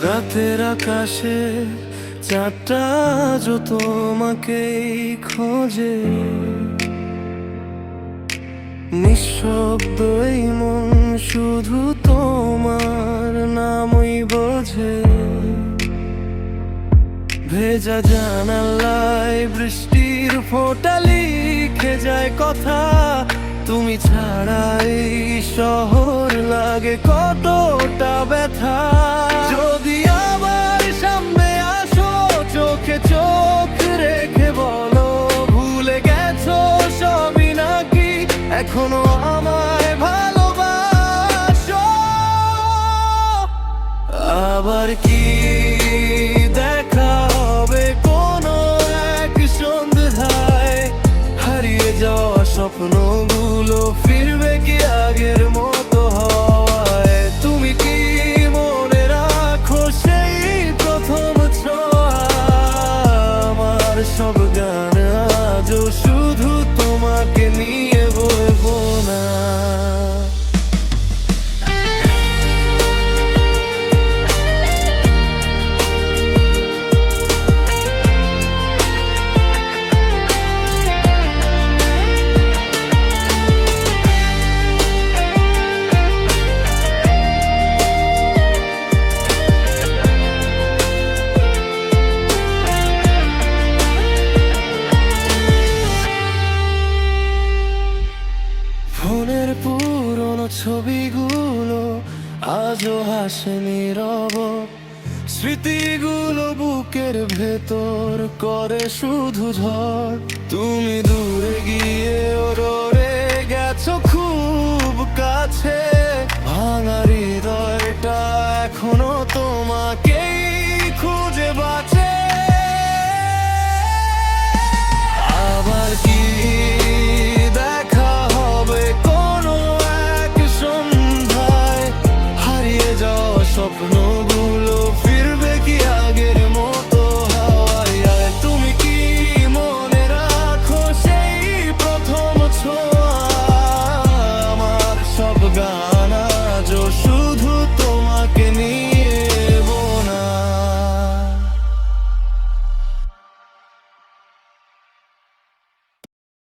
রাতের আকাশে চাঁদটা আজ তোমাকেই খোঁজে, নিঃশব্দ এই মন শুধু তোমার নামই বোঝে। ভেজা জানালায় বৃষ্টির ফোঁটা লিখে যায় কথা, তুমি ছাড়া এই শহর লাগে কতটা ব্যথা। যদি আবার সামনে আসো, চোখে চোখ রেখে বলো, ভুলে গেছো সবই নাকি এখনো আমায় ভালোবাসো। আবার কি দেখা হবে কোনো এক সন্ধ্যায়, হারিয়ে যাওয়া স্বপ্নগুলো ফিরবে কি আগের মতো হওয়ায়? তুমি কি মনে রাখো সেই প্রথম ছোঁয়া? আমার সব গান আজও শুধু তোমাকে নিয়ে বলবো না। ফোনের পুরনো ছবিগুলো আজও হাসে নীরব, স্মৃতিগুলো বুকের ভেতর করে শুধু ঝড়। তুমি দূরে গিয়ে রয়ে গেছো খুব কাছে, ভাঙা হৃদয়টা এখনো তোমাকে